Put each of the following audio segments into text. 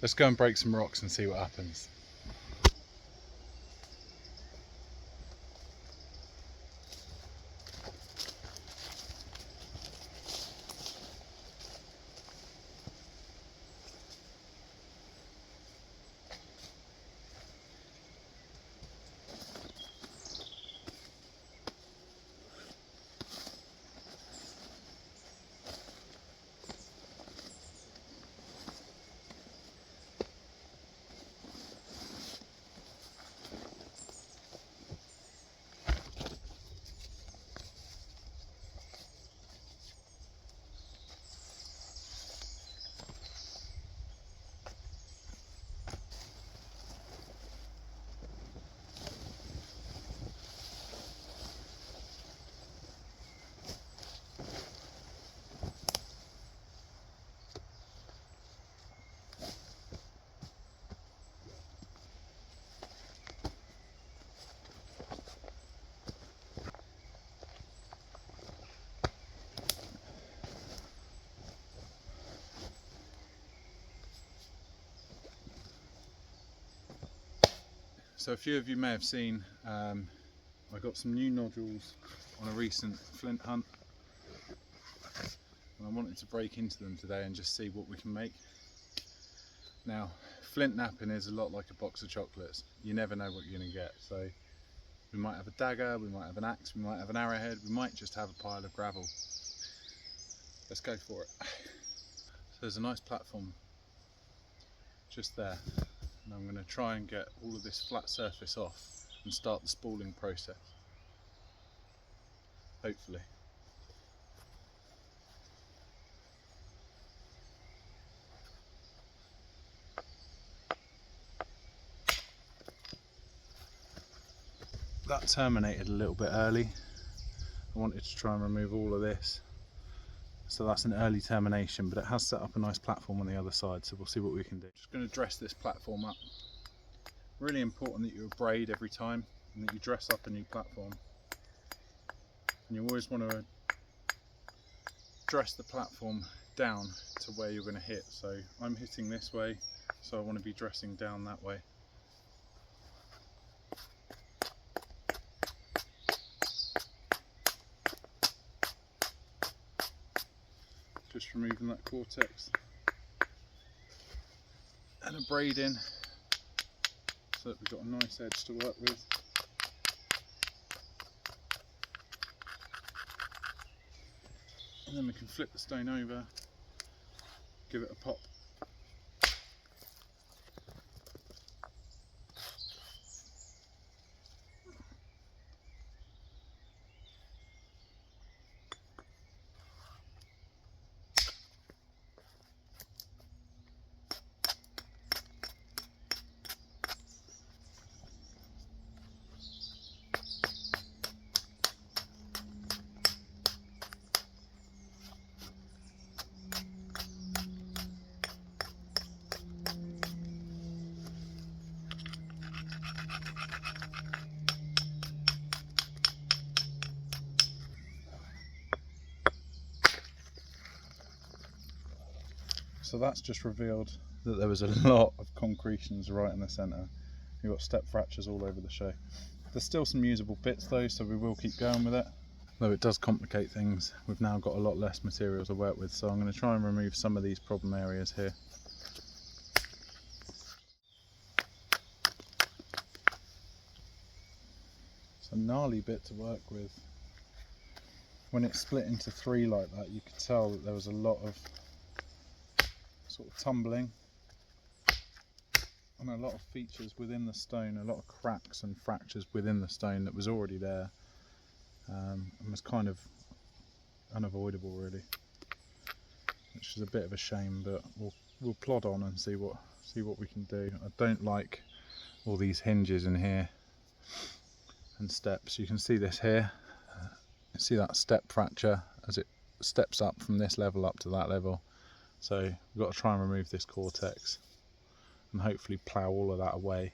Let's go and break some rocks and see what happens. So a few of you may have seen I got some new nodules on a recent flint hunt, and I wanted to break into them today and just see what we can make. Now, flint napping is a lot like a box of chocolates. You never know what you're going to get. So we might have a dagger, we might have an axe, we might have an arrowhead, we might just have a pile of gravel. Let's go for it. So there's a nice platform just there, and I'm going to try and get all of this flat surface off and start the spalling process, hopefully. That terminated a little bit early. I wanted to try and remove all of this, so that's an early termination, but it has set up a nice platform on the other side, so we'll see what we can do. Just going to dress this platform up. Really important that you abrade every time and that you dress up a new platform, and you always want to dress the platform down to where you're going to hit. So I'm hitting this way, so I want to be dressing down that way. Just removing that cortex and abrading so that we've got a nice edge to work with. And then we can flip the stone over, give it a pop. So that's just revealed that there was a lot of concretions right in the centre. You've got step fractures all over the show. There's still some usable bits though, so we will keep going with it. Though it does complicate things, we've now got a lot less material to work with, so I'm going to try and remove some of these problem areas here. It's a gnarly bit to work with. When it's split into three like that, you could tell that there was a lot of sort of tumbling and a lot of features within the stone, a lot of cracks and fractures within the stone that was already there, and was kind of unavoidable really, which is a bit of a shame, but we'll plod on and see what we can do. I don't like all these hinges in here and steps. You can see this here, you see that step fracture as it steps up from this level up to that level. So we've got to try and remove this cortex and hopefully plough all of that away.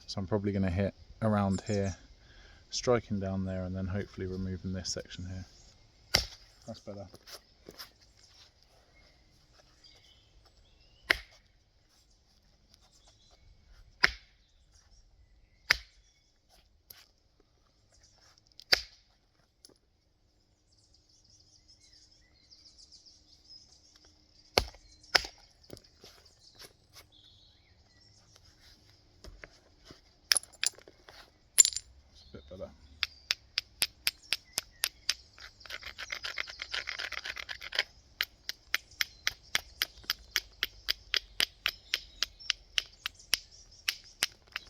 So I'm probably going to hit around here, striking down there, and then hopefully removing this section here. That's better.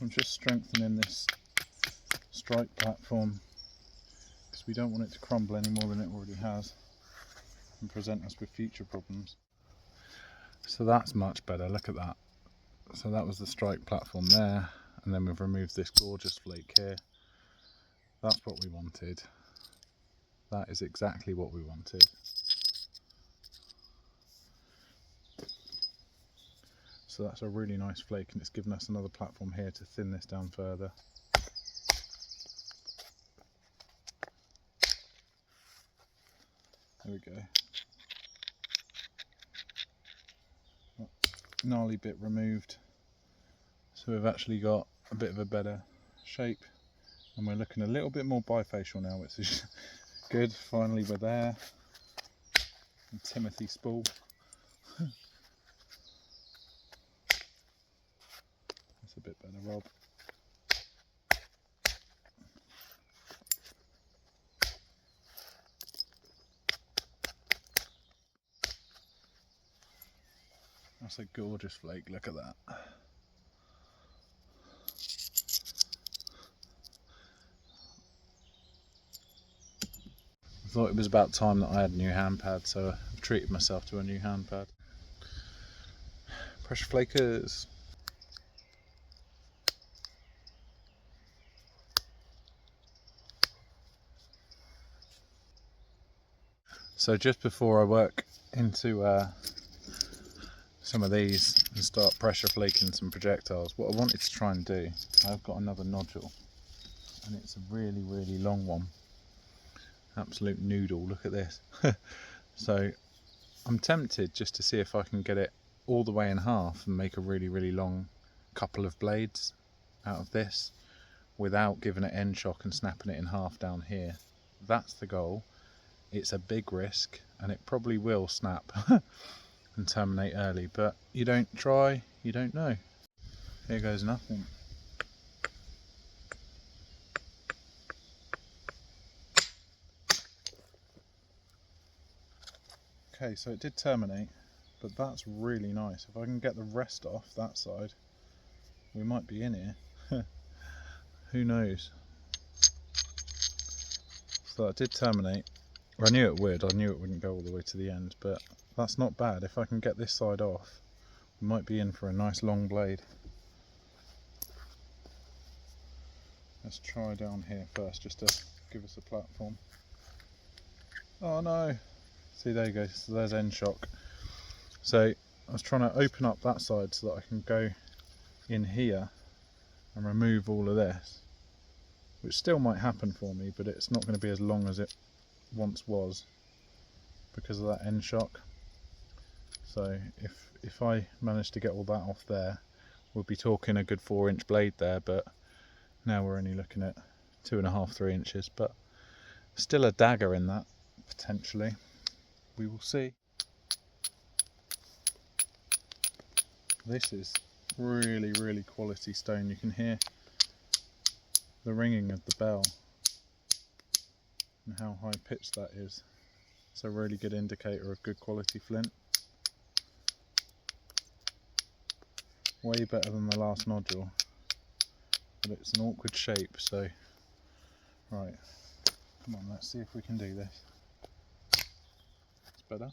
I'm just strengthening this strike platform because we don't want it to crumble any more than it already has and present us with future problems. So that's much better, look at that. So that was the strike platform there, and then we've removed this gorgeous flake here. That's what we wanted. That is exactly what we wanted. So that's a really nice flake, and it's given us another platform here to thin this down further. There we go. That gnarly bit removed. So we've actually got a bit of a better shape, and we're looking a little bit more bifacial now, which is good. Finally we're there. And Timothy spall. That's a bit better, Rob. That's a gorgeous flake, look at that. I thought it was about time that I had a new hand pad, so I've treated myself to a new hand pad. Pressure flakers. So just before I work into some of these and start pressure flaking some projectiles, what I wanted to try and do, I've got another nodule, and it's a really, really long one. Absolute noodle, look at this. So I'm tempted just to see if I can get it all the way in half and make a really, really long couple of blades out of this without giving it end shock and snapping it in half down here. That's the goal. It's a big risk, and it probably will snap and terminate early, but you don't try, you don't know. Here goes nothing. Okay, so it did terminate, but that's really nice. If I can get the rest off that side, we might be in here. Who knows? So that did terminate. I knew it would. I knew it wouldn't go all the way to the end, but that's not bad. If I can get this side off, we might be in for a nice long blade. Let's try down here first, just to give us a platform. Oh no! See, there you go. So there's end shock. So I was trying to open up that side so that I can go in here and remove all of this, which still might happen for me, but it's not going to be as long as it once was because of that end shock. So if I manage to get all that off there, we'll be talking a good 4-inch blade there, but now we're only looking at 2.5–3 inches, but still a dagger in that potentially. We will see. This is really, really quality stone. You can hear the ringing of the bell and how high pitched that is. It's a really good indicator of good quality flint. Way better than the last nodule, but it's an awkward shape, so right, come on, let's see if we can do this. It's better.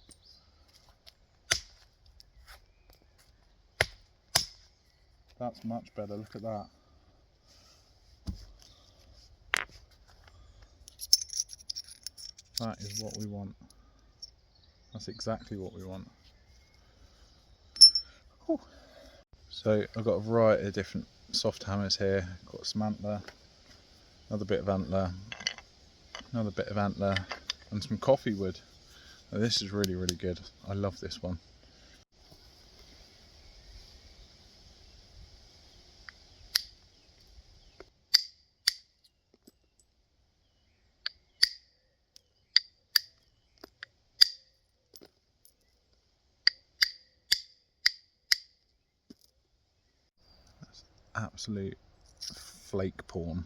That's much better, look at that. That is what we want. That's exactly what we want. Whew. So I've got a variety of different soft hammers here. Got some antler, another bit of antler, another bit of antler, and some coffee wood. Now, this is really, really good. I love this one. That's absolute flake porn.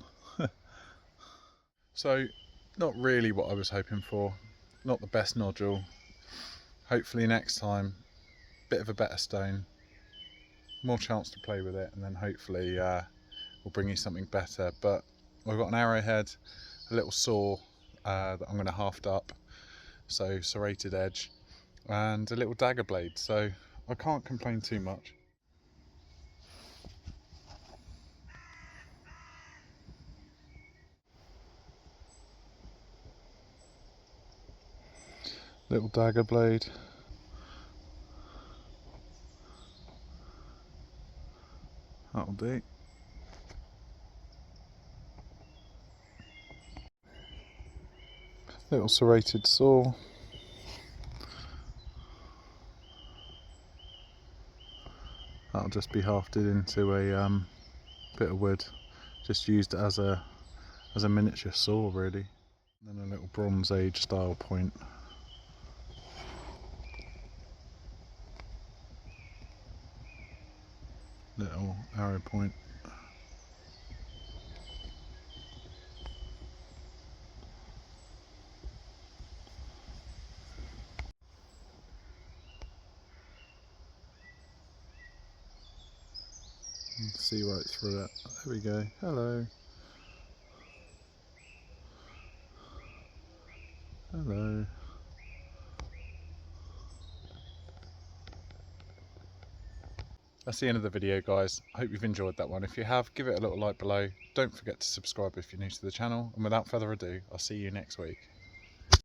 So, not really what I was hoping for. Not the best nodule. Hopefully next time, bit of a better stone, more chance to play with it, and then hopefully will bring you something better. But I've got an arrowhead, a little saw that I'm going to haft up, so serrated edge, and a little dagger blade, so I can't complain too much. Little dagger blade. That'll do. Little serrated saw. That'll just be hafted into a bit of wood, just used as a miniature saw really. And then a little Bronze Age style point. Little arrow point. See right through it. There we go. Hello. Hello. That's the end of the video, guys. I hope you've enjoyed that one. If you have, give it a little like below. Don't forget to subscribe if you're new to the channel. And without further ado, I'll see you next week.